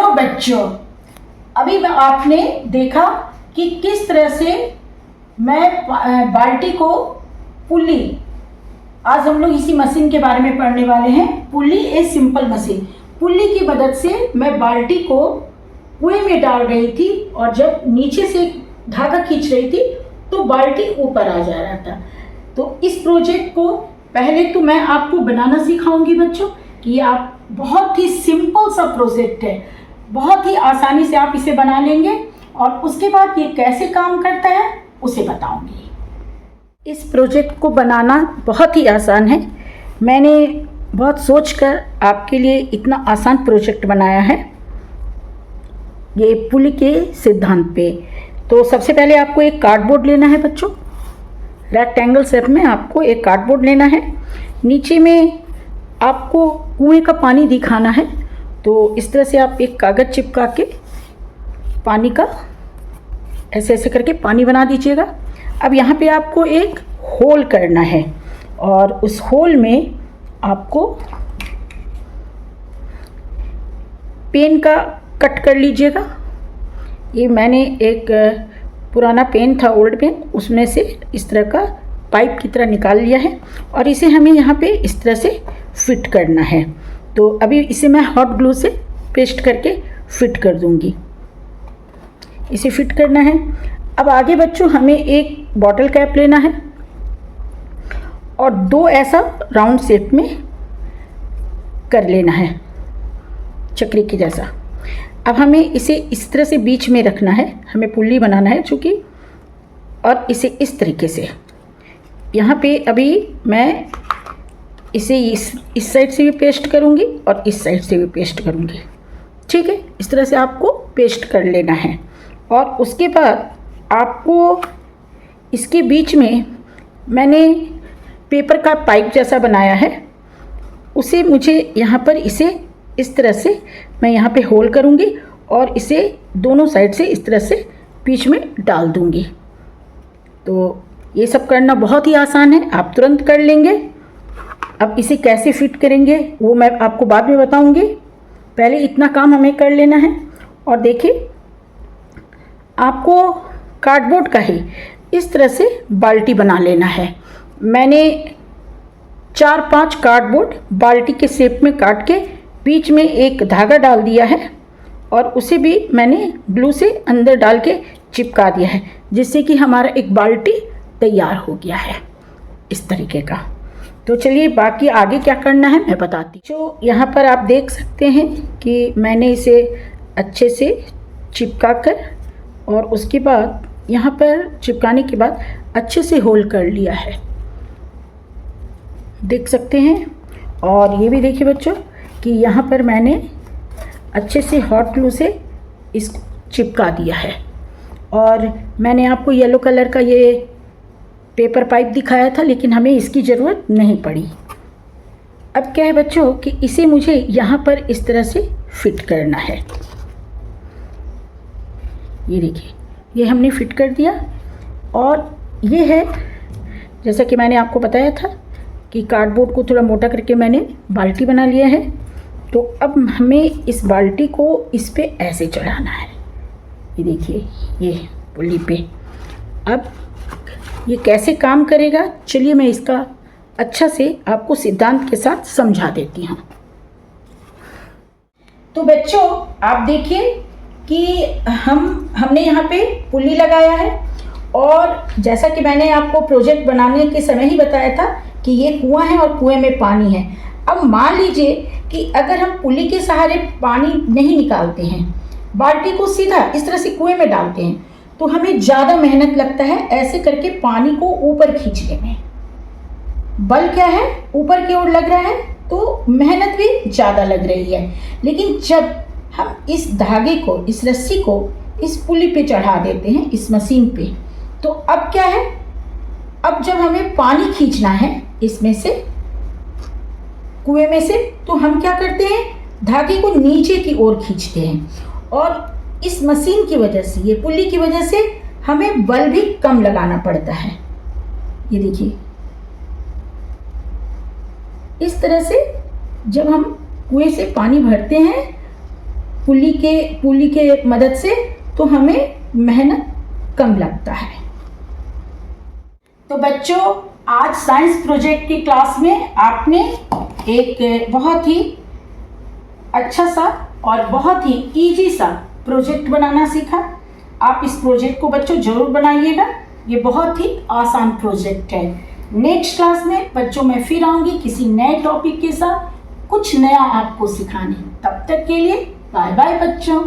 Hello बच्चों, अभी आपने देखा कि किस तरह से मैं बाल्टी को पुल्ली, आज हम लोग इसी मशीन के बारे में पढ़ने वाले हैं। Pulley a simple machine. Pulley की मदद से मैं बाल्टी को कुएं में डाल रही थी और जब नीचे से धागा खींच रही थी तो बाल्टी ऊपर आ जा रहा था। तो इस प्रोजेक्ट को पहले तो मैं आपको बनाना सिखाऊंगी बच्चों कि आप बहुत ही सिंपल सा प्रोजेक्ट है, बहुत ही आसानी से आप इसे बना लेंगे और उसके बाद ये कैसे काम करता है उसे बताऊंगी। इस प्रोजेक्ट को बनाना बहुत ही आसान है। मैंने बहुत सोचकर आपके लिए इतना आसान प्रोजेक्ट बनाया है ये पुल्ली के सिद्धांत पे। तो सबसे पहले आपको एक कार्डबोर्ड लेना है बच्चों, रेक्टेंगल शेप में आपको एक कार्डबोर्ड लेना है। नीचे में आपको कुएं का पानी दिखाना है, तो इस तरह से आप एक कागज़ चिपका के पानी का ऐसे ऐसे करके पानी बना दीजिएगा। अब यहाँ पे आपको एक होल करना है और उस होल में आपको पेन का कट कर लीजिएगा। ये मैंने एक पुराना पेन था, ओल्ड पेन, उसमें से इस तरह का पाइप की तरह निकाल लिया है और इसे हमें यहाँ पे इस तरह से फिट करना है। तो अभी इसे मैं हॉट ग्लू से पेस्ट करके फिट कर दूँगी। इसे फिट करना है। अब आगे बच्चों हमें एक बॉटल कैप लेना है और दो ऐसा राउंड शेप में कर लेना है चक्री के जैसा। अब हमें इसे इस तरह से बीच में रखना है, हमें पुल्ली बनाना है चूँकि, और इसे इस तरीके से यहाँ पे अभी मैं इसे इस साइड से भी पेस्ट करूँगी और इस साइड से भी पेस्ट करूँगी। ठीक है, इस तरह से आपको पेस्ट कर लेना है और उसके बाद आपको इसके बीच में मैंने पेपर का पाइप जैसा बनाया है, उसे मुझे यहाँ पर इसे इस तरह से मैं यहाँ पे होल करूँगी और इसे दोनों साइड से इस तरह से बीच में डाल दूँगी। तो ये सब करना बहुत ही आसान है, आप तुरंत कर लेंगे। अब इसे कैसे फिट करेंगे वो मैं आपको बाद में बताऊँगी, पहले इतना काम हमें कर लेना है। और देखिए आपको कार्डबोर्ड का ही इस तरह से बाल्टी बना लेना है। मैंने 4-5 कार्डबोर्ड बाल्टी के शेप में काट के बीच में एक धागा डाल दिया है और उसे भी मैंने ग्लू से अंदर डाल के चिपका दिया है, जिससे कि हमारा एक बाल्टी तैयार हो गया है इस तरीके का। तो चलिए बाकी आगे क्या करना है मैं बताती हूँ। जो यहाँ पर आप देख सकते हैं कि मैंने इसे अच्छे से चिपका कर और उसके बाद यहाँ पर चिपकाने के बाद अच्छे से होल कर लिया है, देख सकते हैं। और ये भी देखिए बच्चों कि यहाँ पर मैंने अच्छे से हॉट ग्लू से इस चिपका दिया है। और मैंने आपको येलो कलर का ये पेपर पाइप दिखाया था, लेकिन हमें इसकी ज़रूरत नहीं पड़ी। अब क्या है बच्चों कि इसे मुझे यहाँ पर इस तरह से फिट करना है। ये देखिए, ये हमने फिट कर दिया और ये है जैसा कि मैंने आपको बताया था कि कार्डबोर्ड को थोड़ा मोटा करके मैंने बाल्टी बना लिया है। तो अब हमें इस बाल्टी को इस पे ऐसे चढ़ाना है। ये देखिए ये पुल्ली पे। अब ये कैसे काम करेगा चलिए मैं इसका अच्छा से आपको सिद्धांत के साथ समझा देती हूँ। तो बच्चों आप देखिए कि हमने यहाँ पे पुल्ली लगाया है और जैसा कि मैंने आपको प्रोजेक्ट बनाने के समय ही बताया था कि ये कुआं है और कुएं में पानी है। अब मान लीजिए कि अगर हम पुल्ली के सहारे पानी नहीं निकालते हैं, बाल्टी को सीधा इस तरह से कुएं में डालते हैं, तो हमें ज़्यादा मेहनत लगता है ऐसे करके पानी को ऊपर खींचने में। बल क्या है, ऊपर की ओर लग रहा है तो मेहनत भी ज़्यादा लग रही है। लेकिन जब हम इस धागे को, इस रस्सी को इस पुल्ली पे चढ़ा देते हैं, इस मशीन पे, तो अब क्या है, अब जब हमें पानी खींचना है इसमें से, कुएं में से, तो हम क्या करते हैं, धागे को नीचे की ओर खींचते हैं। और इस मशीन की वजह से, ये पुल्ली की वजह से हमें बल भी कम लगाना पड़ता है। ये देखिए इस तरह से जब हम कुएं से पानी भरते हैं पुली के मदद से, तो हमें मेहनत कम लगता है। तो बच्चों, आज साइंस प्रोजेक्ट की क्लास में आपने एक बहुत ही अच्छा सा और बहुत ही इजी सा प्रोजेक्ट बनाना सीखा। आप इस प्रोजेक्ट को बच्चों जरूर बनाइएगा, ये बहुत ही आसान प्रोजेक्ट है। नेक्स्ट क्लास में बच्चों मैं फिर आऊँगी किसी नए टॉपिक के साथ, कुछ नया आपको सिखाने। तब तक के लिए बाय बाय बच्चों।